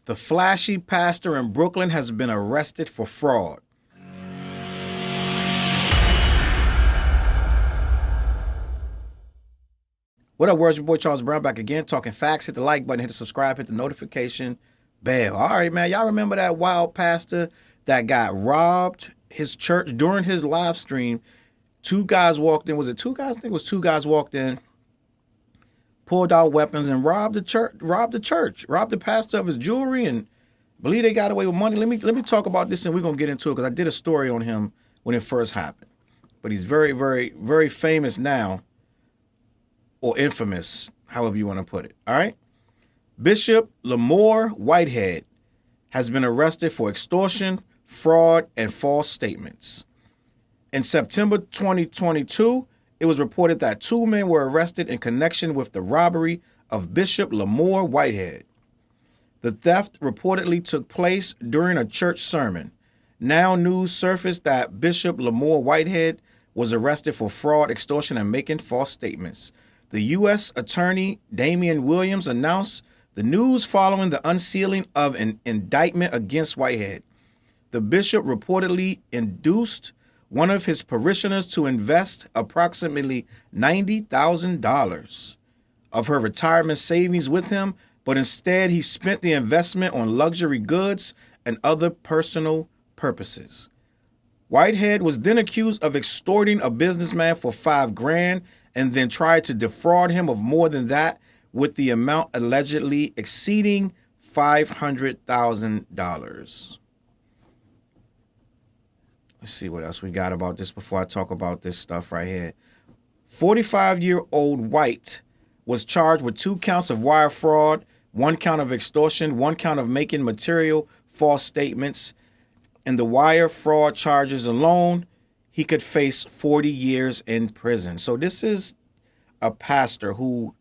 The flashy pastor in Brooklyn has been arrested for fraud. What up, world? Your boy Challz Brown back again, talking facts. Hit the like button, hit the subscribe, hit the notification bell. All right, man. Y'all remember that wild pastor that got robbed his church during his live stream? Two guys walked in. Was it two guys? I think it was two guys walked in, pulled out weapons and robbed the church, robbed the pastor of his jewelry, and believe they got away with money. Let me talk about this, and we're gonna get into it because I did a story on him when it first happened. But he's very, very, very famous now, or infamous, however you want to put it. All right. Bishop Lamore Whitehead has been arrested for extortion, fraud, and false statements. In September 2022, it was reported that two men were arrested in connection with the robbery of Bishop Lamore Whitehead. The theft reportedly took place during a church sermon. Now news surfaced that Bishop Lamore Whitehead was arrested for fraud, extortion, and making false statements. The U.S. Attorney Damian Williams announced the news following the unsealing of an indictment against Whitehead. The bishop reportedly induced one of his parishioners to invest approximately $90,000 of her retirement savings with him, but instead he spent the investment on luxury goods and other personal purposes. Whitehead was then accused of extorting a businessman for $5,000 and then tried to defraud him of more than that, with the amount allegedly exceeding $500,000. Let's see what else we got about this before I talk about this stuff right here. 45-year-old White was charged with 2 counts of wire fraud, 1 count of extortion, 1 count of making material false statements. In the wire fraud charges alone, he could face 40 years in prison. So this is a pastor who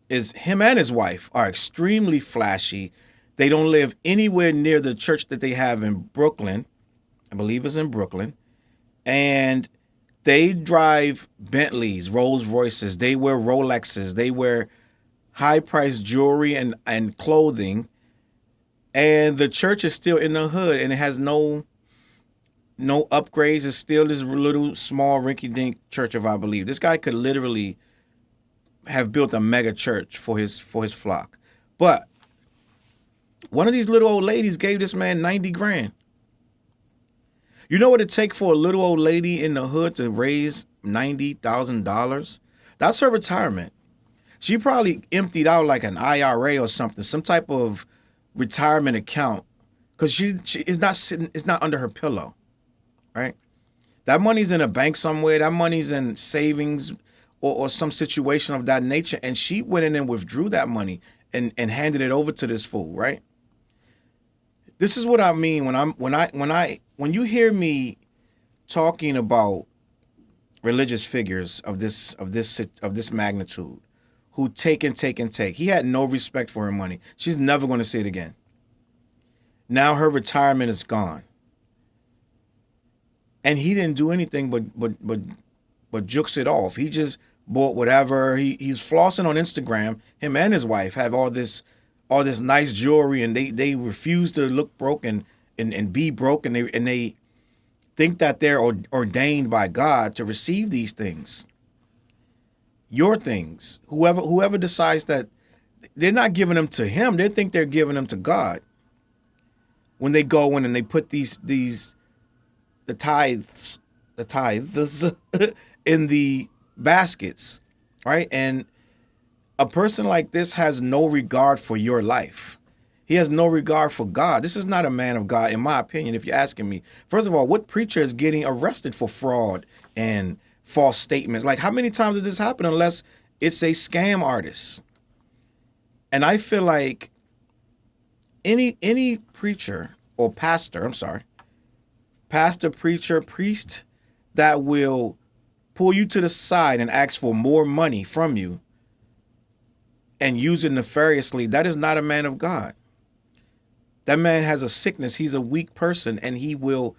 him and his wife are extremely flashy. They don't live anywhere near the church that they have in Brooklyn. I believe it's in Brooklyn. And they drive Bentleys, Rolls Royces. They wear Rolexes. They wear high-priced jewelry and clothing. And the church is still in the hood, and it has no upgrades. It's still this little, small, rinky-dink church, if I believe. This guy could literally have built a mega church for his flock. But one of these little old ladies gave this man $90,000. You know what it takes for a little old lady in the hood to raise $90,000? That's her retirement. She probably emptied out like an IRA or something, some type of retirement account, because she is not sitting, it's not under her pillow, right? That money's in a bank somewhere. That money's in savings or some situation of that nature. And she went in and withdrew that money and handed it over to this fool, right? This is what I mean when you hear me talking about religious figures of this magnitude who take and take and take. He had no respect for her money. She's never going to see it again. Now her retirement is gone. And he didn't do anything but jukes it off. He just bought whatever. He's flossing on Instagram. Him and his wife have all this nice jewelry, and they refuse to look broke and be broke, and they think that they're ordained by God to receive these things. Your things. Whoever decides that they're not giving them to him, they think they're giving them to God. When they go in and they put the tithes in the baskets, right? And a person like this has no regard for your life. He has no regard for God. This is not a man of God, in my opinion, if you're asking me. First of all, what preacher is getting arrested for fraud and false statements? Like, how many times does this happen unless it's a scam artist? And I feel like any preacher or pastor, pastor, preacher, priest that will pull you to the side and ask for more money from you and use it nefariously, that is not a man of God. That man has a sickness. He's a weak person, and he will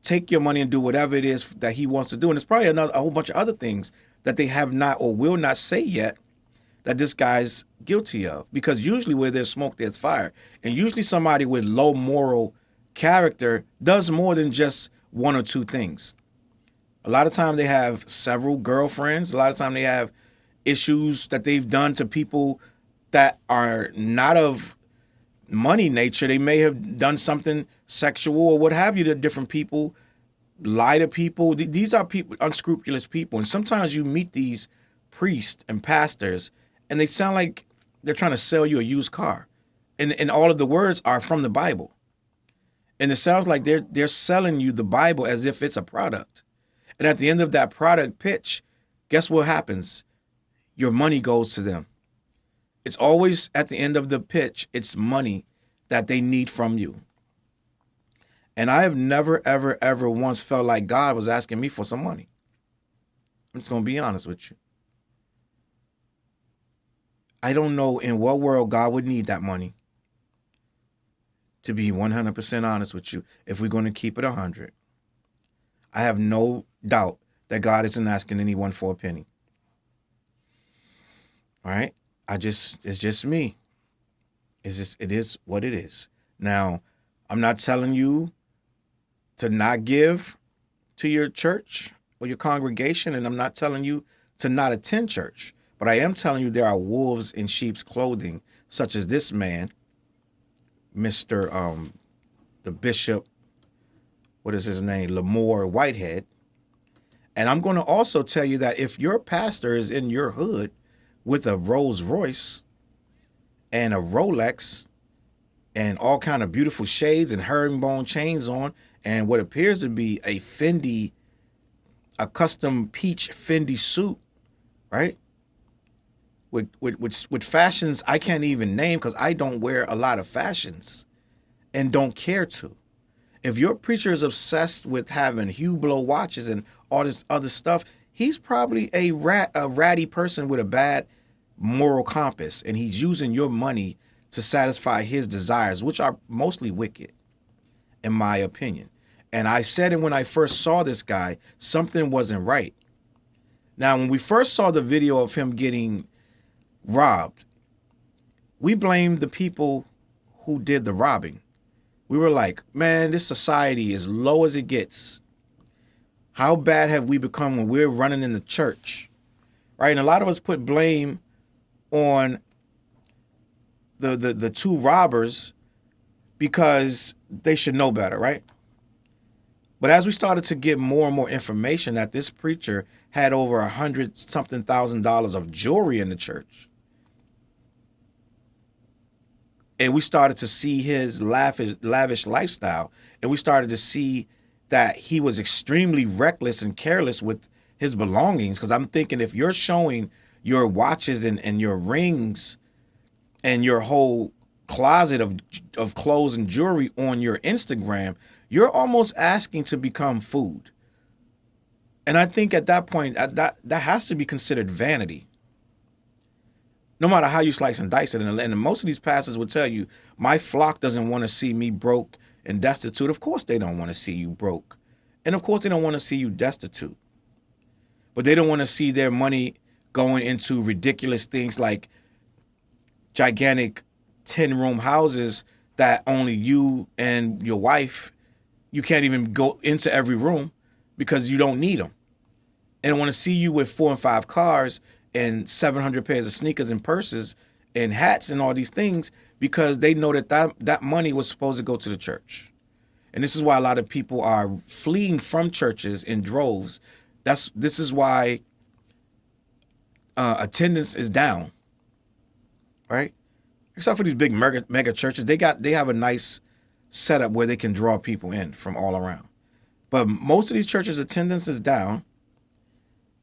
take your money and do whatever it is that he wants to do. And there's probably a whole bunch of other things that they have not or will not say yet that this guy's guilty of. Because usually where there's smoke, there's fire. And usually somebody with low moral character does more than just one or two things. A lot of time they have several girlfriends. A lot of time they have issues that they've done to people that are not of money nature. They may have done something sexual or what have you to different people, lie to people. These are people, unscrupulous people. And sometimes you meet these priests and pastors and they sound like they're trying to sell you a used car. And all of the words are from the Bible. And it sounds like they're selling you the Bible as if it's a product. And at the end of that product pitch, guess what happens? Your money goes to them. It's always at the end of the pitch, it's money that they need from you. And I have never, ever, ever once felt like God was asking me for some money. I'm just going to be honest with you. I don't know in what world God would need that money. To be 100% honest with you, if we're going to keep it 100, I have no doubt that God isn't asking anyone for a penny. All right? It's just me. It is what it is. Now, I'm not telling you to not give to your church or your congregation, and I'm not telling you to not attend church. But I am telling you there are wolves in sheep's clothing, such as this man, Mr. The Bishop, what is his name? Whitehead. And I'm going to also tell you that if your pastor is in your hood with a Rolls Royce and a Rolex and all kind of beautiful shades and herringbone chains on and what appears to be a custom peach Fendi suit, right? With fashions I can't even name because I don't wear a lot of fashions and don't care to. If your preacher is obsessed with having Hublot watches and all this other stuff, he's probably a ratty person with a bad moral compass, and he's using your money to satisfy his desires, which are mostly wicked, in my opinion. And I said it when I first saw this guy, something wasn't right. Now, when we first saw the video of him getting robbed, we blamed the people who did the robbing. We were like, man, this society is low as it gets. How bad have we become when we're running in the church, right? And a lot of us put blame on the two robbers because they should know better, right? But as we started to get more and more information that this preacher had over $100-something thousand of jewelry in the church, and we started to see his lavish lifestyle, and we started to see that he was extremely reckless and careless with his belongings. Because I'm thinking, if you're showing your watches and your rings and your whole closet of clothes and jewelry on your Instagram, you're almost asking to become food. And I think at that point, that has to be considered vanity. No matter how you slice and dice it. And most of these pastors would tell you, my flock doesn't want to see me broke and destitute. Of course they don't want to see you broke. And of course they don't want to see you destitute. But they don't want to see their money going into ridiculous things like gigantic 10-room houses that only you and your wife, you can't even go into every room because you don't need them. And they want to see you with 4 and 5 cars and 700 pairs of sneakers and purses and hats and all these things because they know that money was supposed to go to the church. And this is why a lot of people are fleeing from churches in droves. This is why attendance is down, right? Except for these big mega churches, they have a nice setup where they can draw people in from all around. But most of these churches' attendance is down.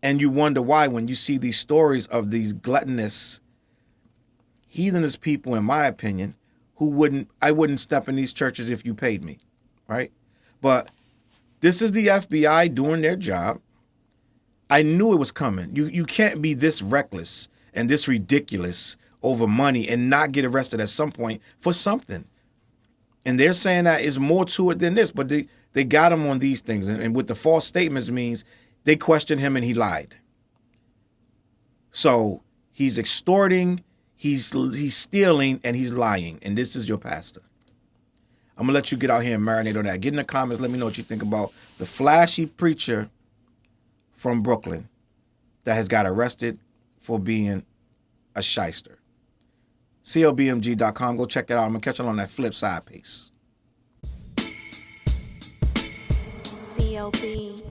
And you wonder why when you see these stories of these gluttonous, heathenous people, in my opinion, I wouldn't step in these churches if you paid me, right? But this is the FBI doing their job. I knew it was coming. You can't be this reckless and this ridiculous over money and not get arrested at some point for something. And they're saying that is more to it than this, but they got him on these things. And with the false statements means they questioned him and he lied. So He's extorting, he's stealing, and he's lying. And this is your pastor. I'm going to let you get out here and marinate on that. Get in the comments. Let me know what you think about the flashy preacher from Brooklyn that has got arrested for being a shyster. CLBMG.com. Go check it out. I'm going to catch you on that flip side. Peace. CLB.